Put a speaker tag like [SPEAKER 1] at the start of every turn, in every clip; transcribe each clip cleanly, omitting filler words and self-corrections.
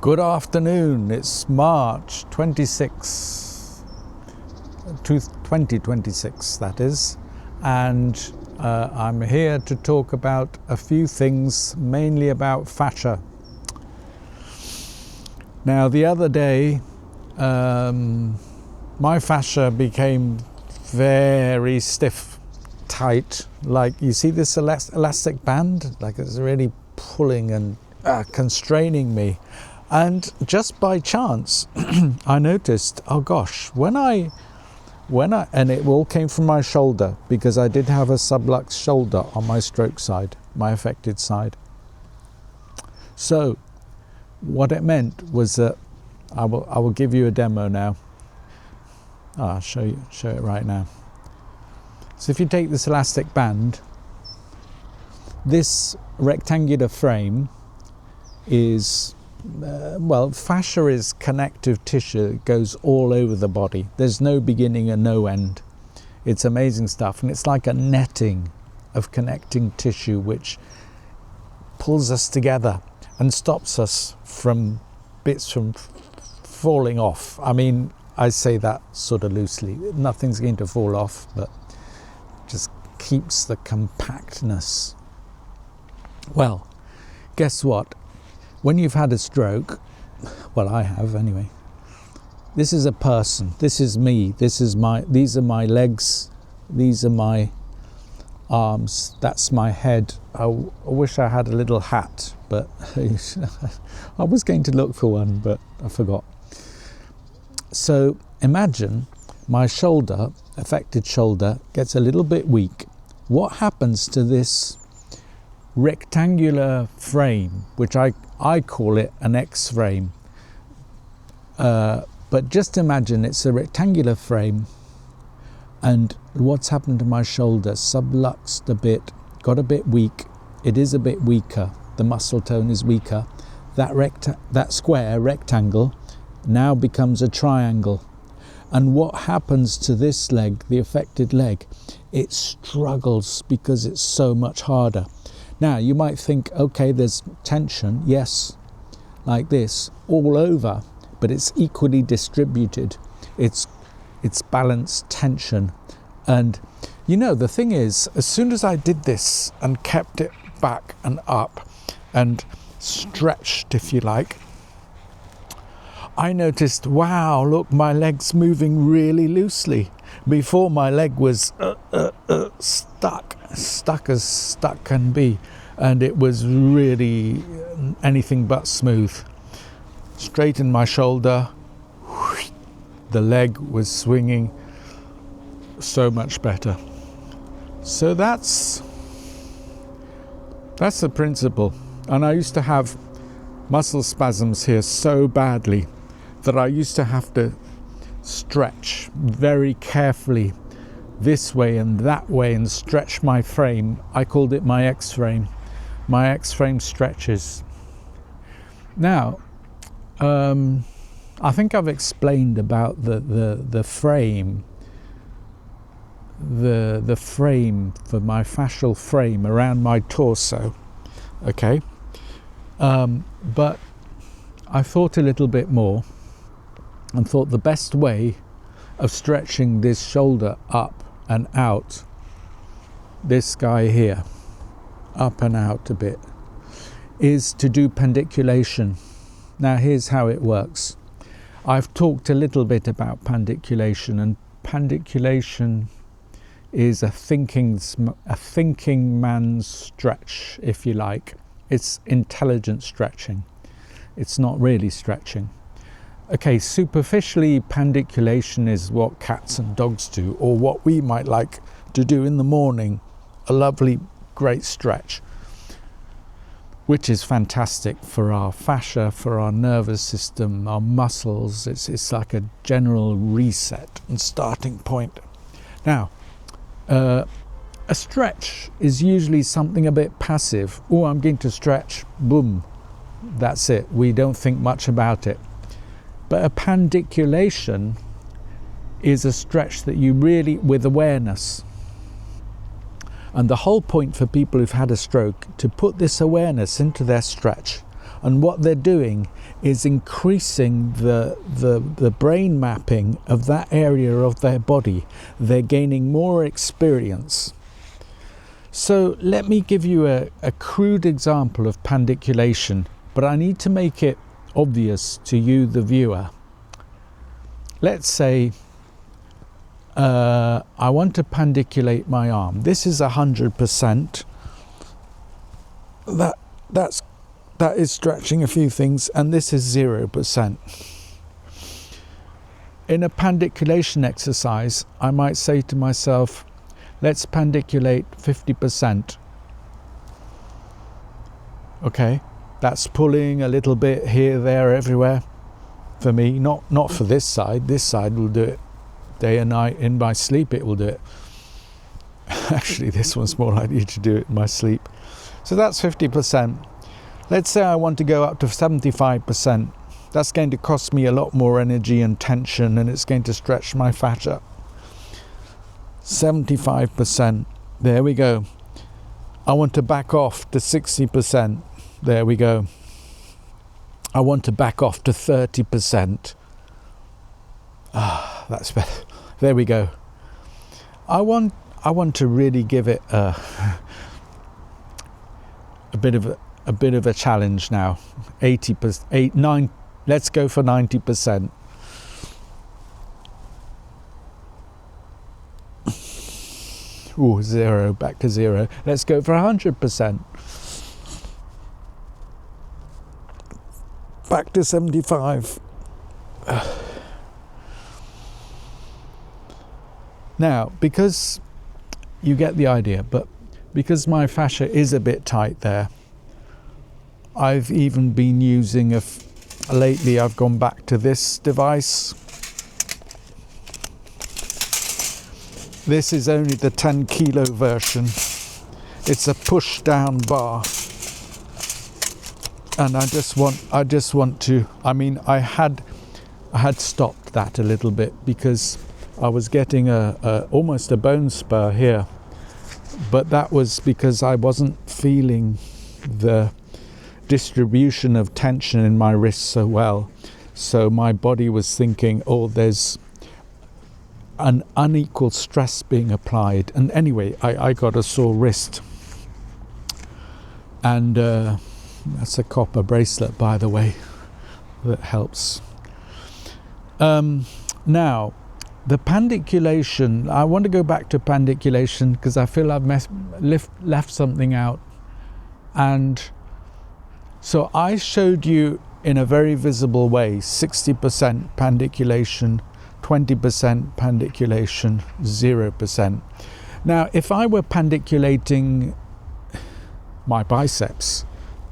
[SPEAKER 1] Good afternoon, it's March 26, 2026 that is, and I'm here to talk about a few things, mainly about fascia. Now the other day my fascia became very stiff, tight, like you see this elastic band, like it's really pulling and constraining me. And just by chance, I noticed, oh gosh, when I, and it all came from my shoulder, because I did have a sublux shoulder on my stroke side, my affected side. So, what it meant was that, I will give you a demo now. I'll show it right now. So if you take this elastic band, this rectangular frame is, fascia is connective tissue. It goes all over the body. There's no beginning and no end. It's amazing stuff, and it's like a netting of connecting tissue which pulls us together and stops us from bits from falling off. I mean, I say that sort of loosely. Nothing's going to fall off, but just keeps the compactness. Well, guess what? When you've had a stroke, well, I have anyway, this is a person, this is me, these are my legs, these are my arms, that's my head. I wish I had a little hat, but I was going to look for one, but I forgot. So imagine my shoulder, affected shoulder, gets a little bit weak. What happens to this rectangular frame, which I call it an X-frame, but just imagine it's a rectangular frame, and what's happened to my shoulder? Subluxed a bit, got a bit weak. It is a bit weaker. The muscle tone is weaker. That square rectangle now becomes a triangle. And what happens to this leg, the affected leg? It struggles because it's so much harder. Now, you might think, okay, there's tension, yes, like this, all over, but it's equally distributed. It's balanced tension. And, you know, the thing is, as soon as I did this and kept it back and up and stretched, if you like, I noticed, wow, look, my leg's moving really loosely. Before, my leg was stuck as stuck can be, and it was really anything but smooth. Straightened my shoulder, the leg was swinging so much better. So that's the principle. And I used to have muscle spasms here so badly that I used to have to stretch very carefully this way and that way and stretch my frame. I called it my X-frame. My X-frame stretches. Now, I think I've explained about the frame, the frame for my fascial frame around my torso. Okay, but I thought a little bit more and thought the best way of stretching this shoulder up and out, this guy here, up and out a bit, is to do pandiculation. Now here's how it works. I've talked a little bit about pandiculation, and pandiculation is a thinking man's stretch, if you like. It's intelligent stretching. It's not really stretching. Okay, superficially, pandiculation is what cats and dogs do, or what we might like to do in the morning, a lovely, great stretch, which is fantastic for our fascia, for our nervous system, our muscles. It's like a general reset and starting point. Now, a stretch is usually something a bit passive. Oh, I'm going to stretch, boom, that's it. We don't think much about it. But a pandiculation is a stretch that you really, with awareness. And the whole point for people who've had a stroke, to put this awareness into their stretch And what they're doing is increasing the brain mapping of that area of their body. They're gaining more experience. So let me give you a crude example of pandiculation, but I need to make it obvious to you, the viewer. Let's say I want to pandiculate my arm. This is 100%. That is stretching a few things, and this is 0%. In a pandiculation exercise, I might say to myself, let's pandiculate 50%. Okay, that's pulling a little bit here, there, everywhere for me. Not for this side. This side will do it day and night. In my sleep it will do it. Actually, this one's more likely to do it in my sleep. So that's 50%. Let's say I want to go up to 75%. That's going to cost me a lot more energy and tension, and it's going to stretch my fascia. 75%. There we go. I want to back off to 60%. There we go. I want to back off to 30%. Ah, that's better. There we go. I want to really give it a bit of a challenge now. 80%, let's go for 90%. Ooh, 0, back to 0. Let's go for 100%. Back to 75. Now, because you get the idea, but because my fascia is a bit tight there, I've even been using lately I've gone back to this device. This is only the 10 kilo version. It's a push down bar. And I just want to, I mean, I had stopped that a little bit because I was getting almost a bone spur here. But that was because I wasn't feeling the distribution of tension in my wrist so well. So my body was thinking, oh, there's an unequal stress being applied. And anyway, I got a sore wrist. And that's a copper bracelet, by the way, that helps. Now, the pandiculation, I want to go back to pandiculation because I feel I've left something out. And so I showed you in a very visible way 60% pandiculation, 20% pandiculation, 0%. Now, if I were pandiculating my biceps,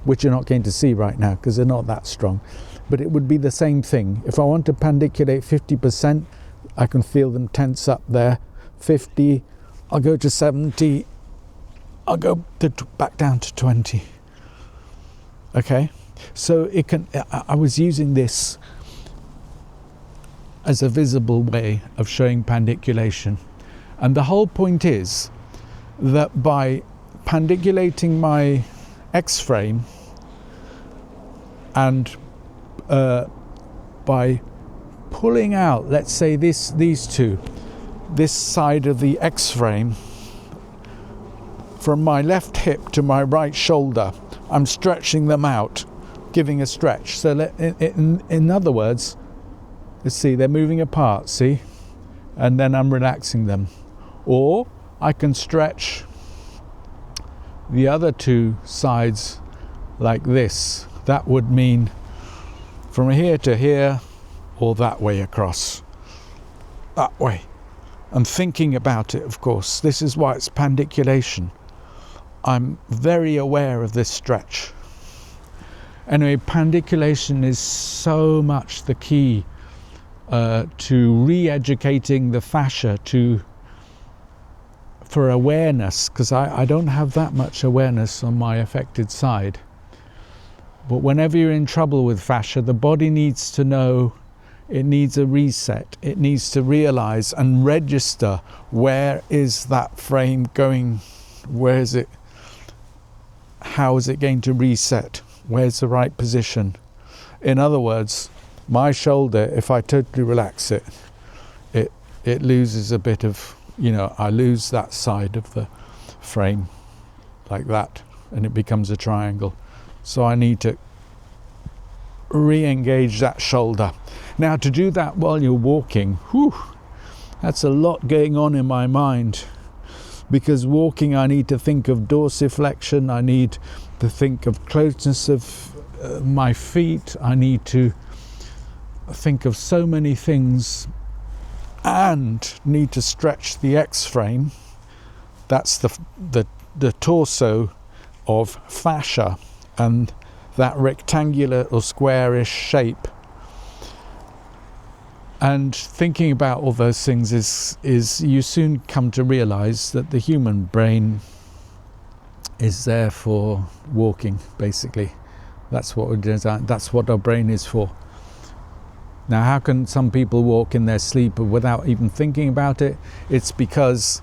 [SPEAKER 1] which you're not going to see right now because they're not that strong, but it would be the same thing. If I want to pandiculate 50%, I can feel them tense up there. 50, I'll go to 70, I'll go back down to 20. Okay, so it can. I was using this as a visible way of showing pandiculation, and the whole point is that by pandiculating my X-frame and by pulling out, let's say these two, this side of the X-frame from my left hip to my right shoulder, I'm stretching them out, giving a stretch. So in other words, let's see, they're moving apart, see? And then I'm relaxing them. Or I can stretch the other two sides like this. That would mean from here to here, or that way across. That way. I'm thinking about it, of course. This is why it's pandiculation. I'm very aware of this stretch. Anyway, pandiculation is so much the key to re-educating the fascia for awareness, because I don't have that much awareness on my affected side. But whenever you're in trouble with fascia, the body needs to know, it needs a reset. It needs to realize and register, where is that frame going? Where is it? How is it going to reset? Where's the right position? In other words, my shoulder, if I totally relax it, it loses a bit of, I lose that side of the frame like that, and it becomes a triangle. So I need to re-engage that shoulder. Now, to do that while you're walking, that's a lot going on in my mind, because walking I need to think of dorsiflexion, I need to think of closeness of my feet, I need to think of so many things, and need to stretch the X-frame. That's the torso of fascia, and that rectangular or squarish shape. And thinking about all those things is you soon come to realize that the human brain is there for walking, basically. That's what we're designed, that's what our brain is for. Now, how can some people walk in their sleep without even thinking about it? It's because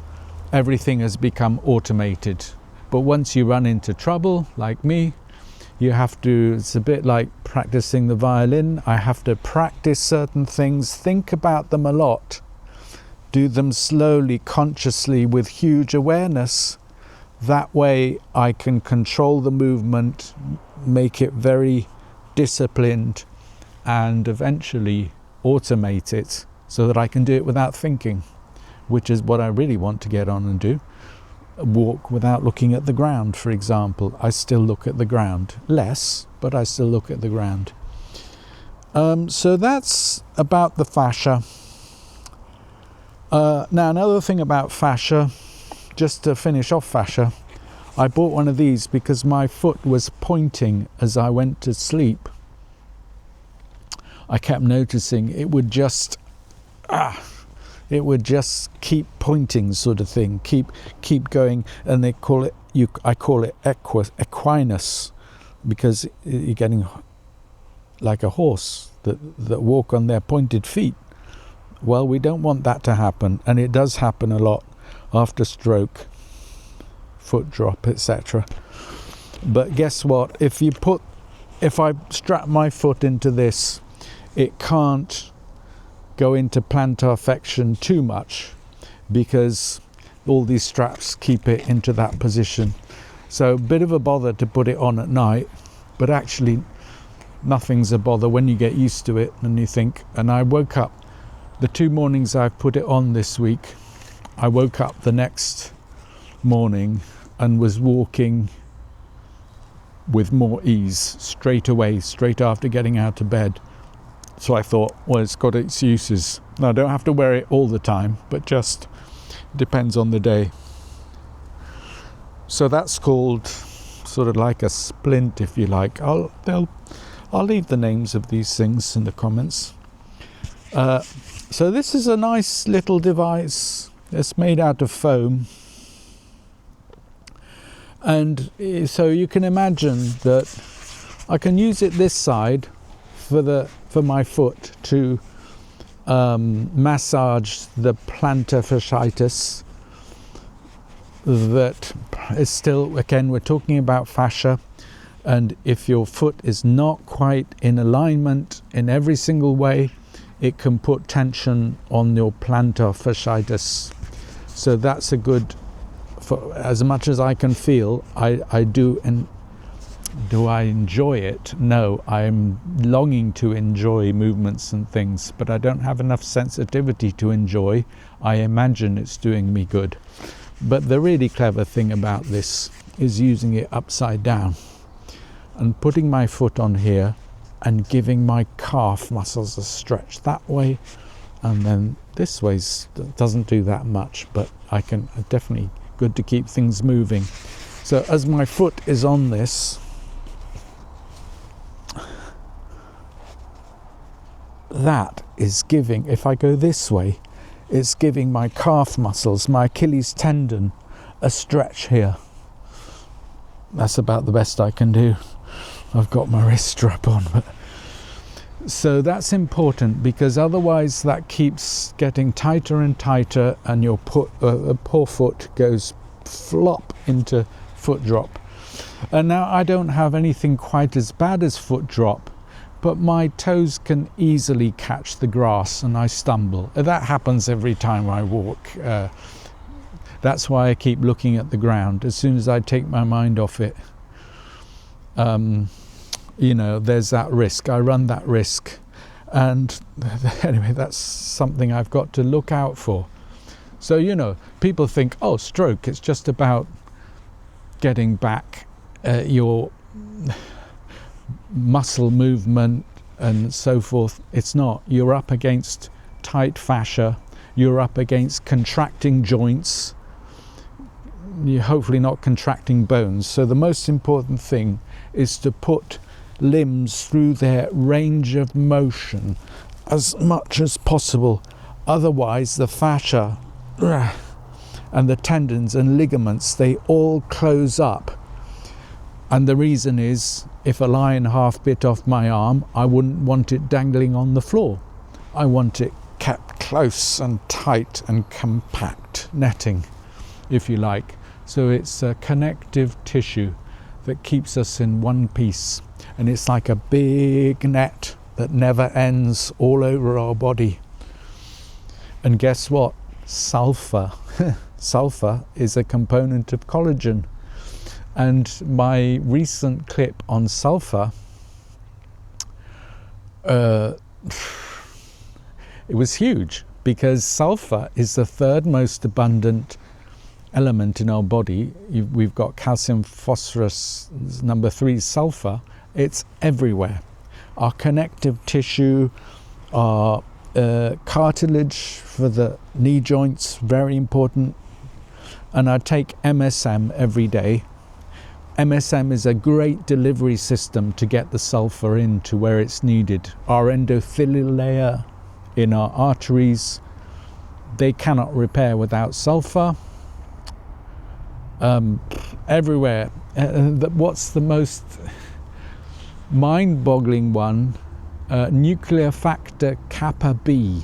[SPEAKER 1] everything has become automated. But once you run into trouble, like me, you have to, it's a bit like practicing the violin. I have to practice certain things, think about them a lot, do them slowly, consciously, with huge awareness. That way I can control the movement, make it very disciplined, and eventually automate it so that I can do it without thinking, which is what I really want to get on and do. Walk without looking at the ground, for example. I still look at the ground. Less, but I still look at the ground. So that's about the fascia. Now, another thing about fascia, just to finish off fascia, I bought one of these because my foot was pointing as I went to sleep. I kept noticing it would just keep pointing, sort of thing, keep going, and I call it equinus, because you're getting like a horse that walk on their pointed feet. Well, we don't want that to happen, and it does happen a lot after stroke, foot drop, etc. But guess what? If I strap my foot into this, it can't go into plantar flexion too much, because all these straps keep it into that position. So a bit of a bother to put it on at night, but actually nothing's a bother when you get used to it and you think. And I woke up, the 2 mornings I've put it on this week, I woke up the next morning and was walking with more ease straight away, straight after getting out of bed. So I thought, well, it's got its uses. Now, I don't have to wear it all the time, but just depends on the day. So that's called sort of like a splint, if you like. I'll leave the names of these things in the comments. So this is a nice little device. It's made out of foam. And so you can imagine that I can use it this side for my foot to massage the plantar fasciitis. That is still, again, we're talking about fascia, and if your foot is not quite in alignment in every single way, it can put tension on your plantar fasciitis. So that's a good, for as much as I can feel, I do. And do I enjoy it? No, I'm longing to enjoy movements and things, but I don't have enough sensitivity to enjoy. I imagine it's doing me good. But the really clever thing about this is using it upside down and putting my foot on here and giving my calf muscles a stretch that way, and then this way doesn't do that much, but I can definitely good to keep things moving. So as my foot is on this, that is giving, if I go this way, it's giving my calf muscles, my Achilles tendon, a stretch here. That's about the best I can do. I've got my wrist strap on. But so that's important, because otherwise that keeps getting tighter and tighter, and your poor foot goes flop into foot drop. And now I don't have anything quite as bad as foot drop, but my toes can easily catch the grass and I stumble. That happens every time I walk. That's why I keep looking at the ground. As soon as I take my mind off it, you know, there's that risk. I run that risk. And anyway, that's something I've got to look out for. So, you know, people think, oh, stroke, it's just about getting back your muscle movement and so forth. It's not. You're up against tight fascia. You're up against contracting joints. You're hopefully not contracting bones. So the most important thing is to put limbs through their range of motion as much as possible. Otherwise, the fascia and the tendons and ligaments, they all close up. And the reason is, if a lion half bit off my arm, I wouldn't want it dangling on the floor. I want it kept close and tight and compact, netting, if you like. So it's a connective tissue that keeps us in one piece. And it's like a big net that never ends all over our body. And guess what? Sulfur. Sulfur is a component of collagen. And my recent clip on sulfur, it was huge, because sulfur is the third most abundant element in our body. We've got calcium, phosphorus, number 3 sulfur. It's everywhere. Our connective tissue, our cartilage for the knee joints, very important. And I take MSM every day. MSM is a great delivery system to get the sulfur into where it's needed. Our endothelial layer in our arteries, they cannot repair without sulfur. Everywhere. What's the most mind-boggling one? Nuclear factor kappa B.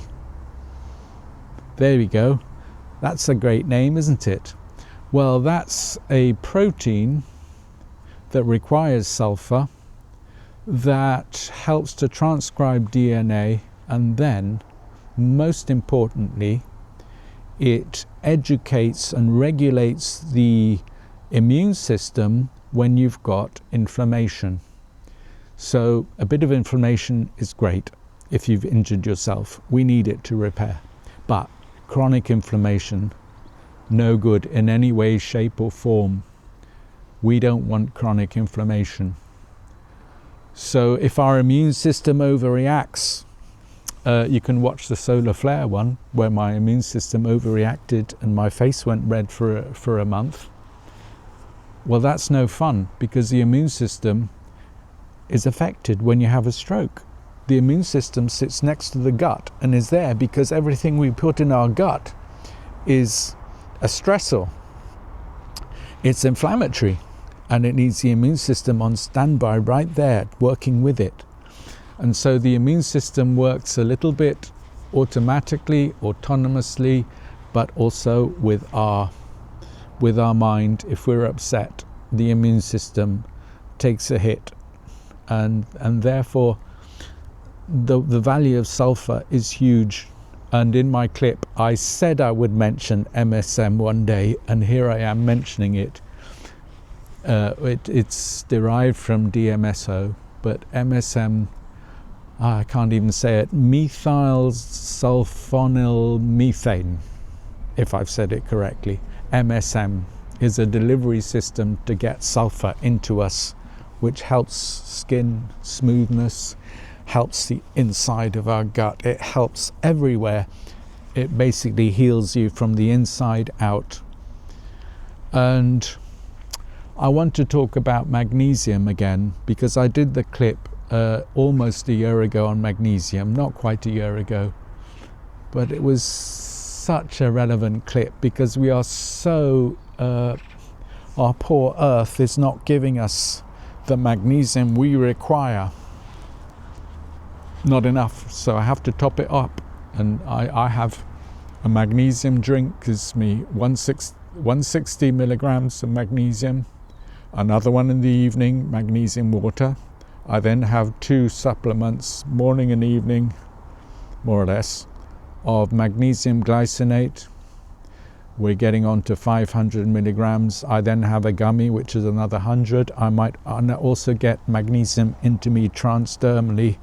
[SPEAKER 1] There we go. That's a great name, isn't it? Well, that's a protein that requires sulfur that helps to transcribe DNA, and then, most importantly, it educates and regulates the immune system when you've got inflammation. So a bit of inflammation is great if you've injured yourself. We need it to repair. But chronic inflammation, no good in any way, shape or form. We don't want chronic inflammation. So if our immune system overreacts, you can watch the solar flare one where my immune system overreacted and my face went red for a month. Well, that's no fun, because the immune system is affected when you have a stroke. The immune system sits next to the gut and is there because everything we put in our gut is a stressor. It's inflammatory, and it needs the immune system on standby right there, working with it. And so the immune system works a little bit automatically, autonomously, but also with our mind. If we're upset, the immune system takes a hit, and therefore the value of sulfur is huge. And in my clip, I said I would mention MSM one day, and here I am mentioning it. It's derived from DMSO, but MSM, I can't even say it, Methylsulfonylmethane, if I've said it correctly. MSM is a delivery system to get sulfur into us, which helps skin smoothness, helps the inside of our gut, it helps everywhere. It basically heals you from the inside out. And I want to talk about magnesium again, because I did the clip almost a year ago on magnesium, not quite a year ago, but it was such a relevant clip, because we are so, our poor earth is not giving us the magnesium we require. Not enough, so I have to top it up, and I have a magnesium drink, gives me 160 milligrams of magnesium, another one in the evening, magnesium water. I then have 2 supplements, morning and evening, more or less, of magnesium glycinate. We're getting on to 500 milligrams. I then have a gummy, which is another 100. I might also get magnesium into me transdermally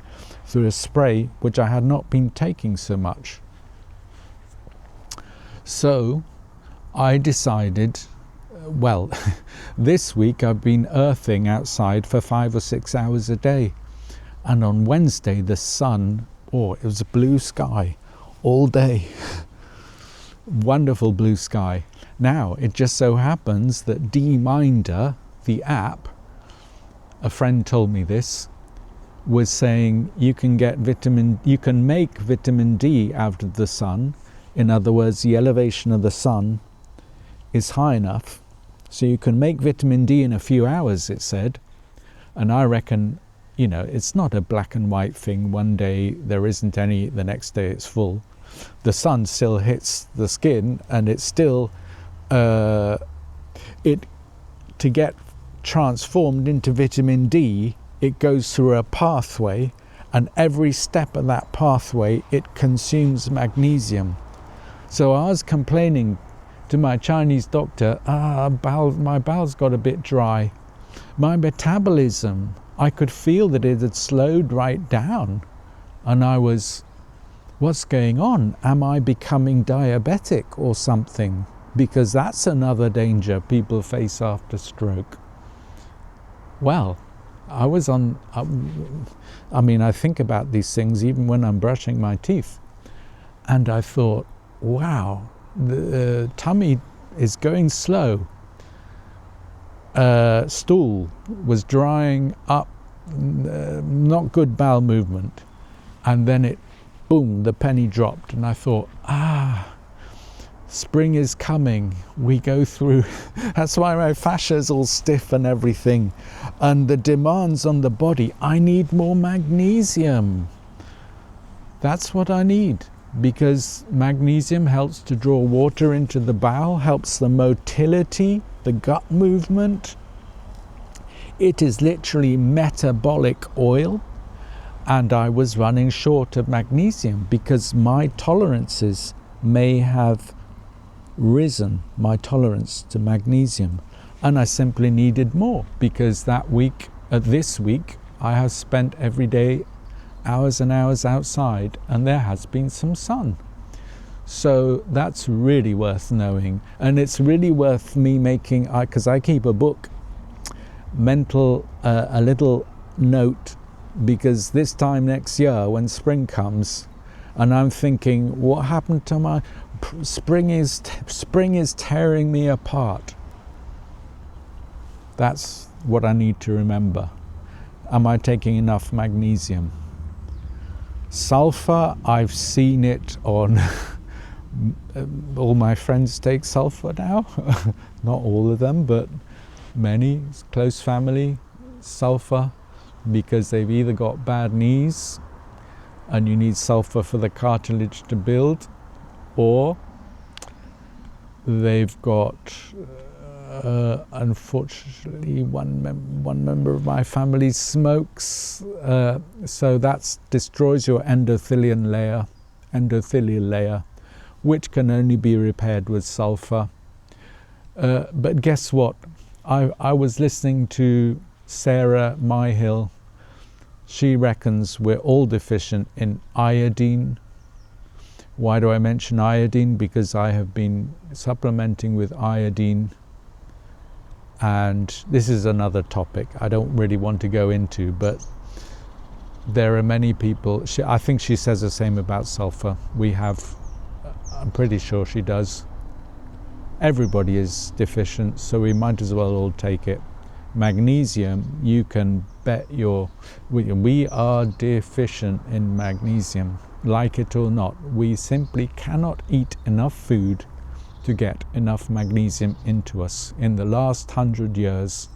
[SPEAKER 1] through a spray, which I had not been taking so much. So I decided, well, this week I've been earthing outside for 5 or 6 hours a day. And on Wednesday, the sun, it was a blue sky all day. Wonderful blue sky. Now, it just so happens that D-Minder, the app, a friend told me this, was saying you can make vitamin D out of the sun. In other words, the elevation of the sun is high enough, so you can make vitamin D in a few hours, it said. And I reckon, it's not a black and white thing. One day there isn't any, the next day it's full. The sun still hits the skin, and it's still to get transformed into vitamin D, it goes through a pathway, and every step of that pathway it consumes magnesium. So I was complaining to my Chinese doctor, my bowels got a bit dry. My metabolism, I could feel that it had slowed right down, and I was, what's going on? Am I becoming diabetic or something? Because that's another danger people face after stroke. Well, I think about these things even when I'm brushing my teeth. And I thought, wow, the tummy is going slow. Stool was drying up, not good bowel movement. And then boom, the penny dropped, and I thought, spring is coming. We go through, that's why my fascia is all stiff and everything. And the demands on the body, I need more magnesium. That's what I need, because magnesium helps to draw water into the bowel, helps the motility, the gut movement. It is literally metabolic oil. And I was running short of magnesium because my tolerances may have risen, my tolerance to magnesium, and I simply needed more, because this week I have spent every day hours and hours outside, and there has been some sun. So that's really worth knowing, and it's really worth me making, because I keep a book, a little note, because this time next year when spring comes, and I'm thinking, what happened to my spring is tearing me apart. That's what I need to remember. Am I taking enough magnesium? Sulfur, I've seen it on all my friends take sulfur now. Not all of them, but many, close family, sulfur, because they've either got bad knees and you need sulfur for the cartilage to build, or they've got, unfortunately, one member of my family smokes, so that destroys your endothelial layer, which can only be repaired with sulfur. But guess what? I was listening to Sarah Myhill. She reckons we're all deficient in iodine. Why do I mention iodine? Because I have been supplementing with iodine, and this is another topic I don't really want to go into, but there are many people, I think she says the same about sulfur. I'm pretty sure she does. Everybody is deficient, so we might as well all take it. Magnesium, you can bet we are deficient in magnesium, like it or not. We simply cannot eat enough food to get enough magnesium into us. In the last 100 years,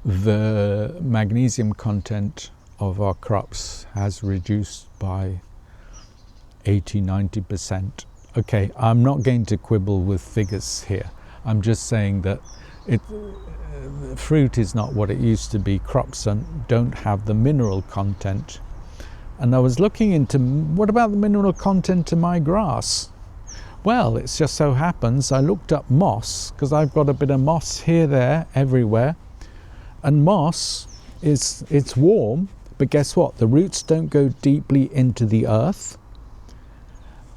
[SPEAKER 1] the magnesium content of our crops has reduced by 80-90%. Okay, I'm not going to quibble with figures here. I'm just saying that fruit is not what it used to be. Crops don't have the mineral content. And I was looking into, what about the mineral content of my grass? Well, it just so happens I looked up moss, because I've got a bit of moss here, there, everywhere. And moss it's warm, but guess what? The roots don't go deeply into the earth,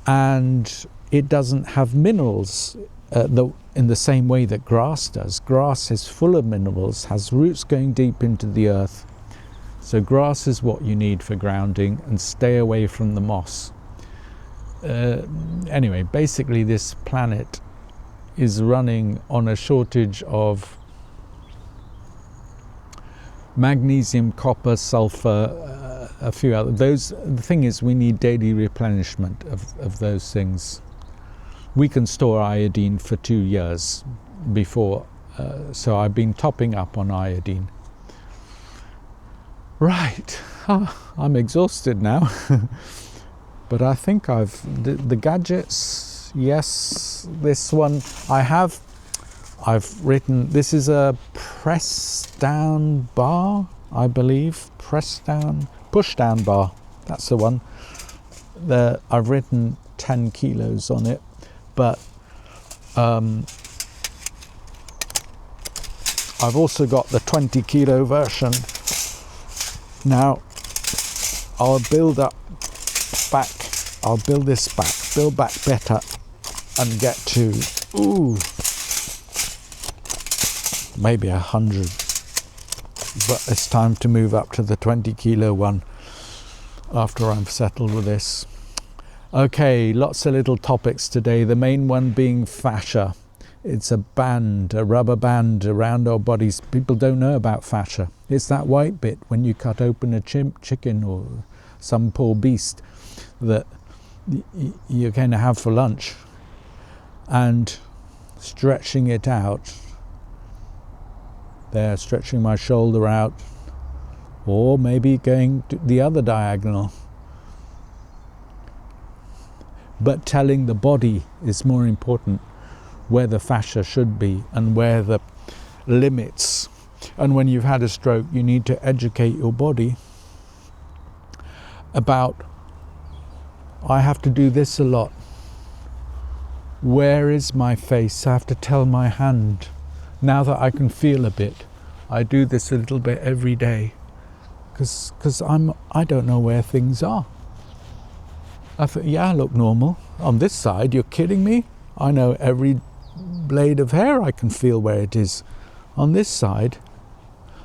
[SPEAKER 1] and it doesn't have minerals in the same way that grass does. Grass is full of minerals, has roots going deep into the earth. So grass is what you need for grounding, and stay away from the moss. Anyway, basically this planet is running on a shortage of magnesium, copper, sulfur, a few other. The thing is, we need daily replenishment of those things. We can store iodine for 2 years before, so I've been topping up on iodine. Right, I'm exhausted now. But I think the gadgets, yes, this one I've written, this is a press down bar, I believe, push down bar, that's the one. I've written 10 kilos on it, but I've also got the 20 kilo version. Now, I'll build this back, build back better, and get to, maybe 100. But it's time to move up to the 20 kilo one after I'm settled with this. Okay, lots of little topics today. The main one being fascia. It's a band, a rubber band around our bodies. People don't know about fascia. It's that white bit when you cut open a chicken or some poor beast that you're going to have for lunch, and stretching it out. There, stretching my shoulder out, or maybe going to the other diagonal. But telling the body is more important, where the fascia should be and where the limits. And when you've had a stroke, you need to educate your body about, I have to do this a lot. Where is my face? I have to tell my hand. Now that I can feel a bit, I do this a little bit every day, because I don't know where things are. I thought, yeah, I look normal. On this side, you're kidding me? I know every blade of hair, I can feel where it is. On this side,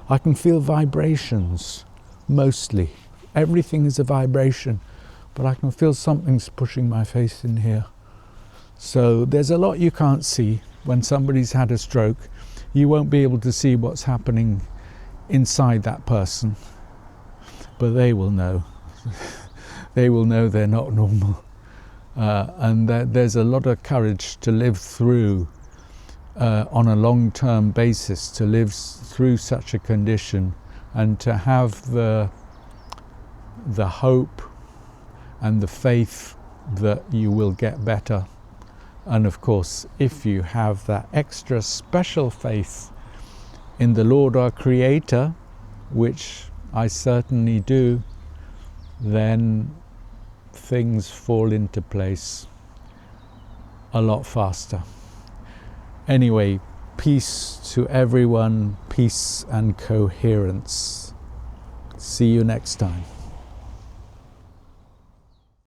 [SPEAKER 1] I can feel vibrations, mostly. Everything is a vibration, but I can feel something's pushing my face in here. So there's a lot you can't see. When somebody's had a stroke, you won't be able to see what's happening inside that person, but they will know. They will know they're not normal. And that there's a lot of courage to live through, on a long-term basis, to live through such a condition, and to have the hope and the faith that you will get better. And of course, if you have that extra special faith in the Lord our Creator, which I certainly do, then things fall into place a lot faster. Anyway, peace to everyone, peace and coherence. See you next time.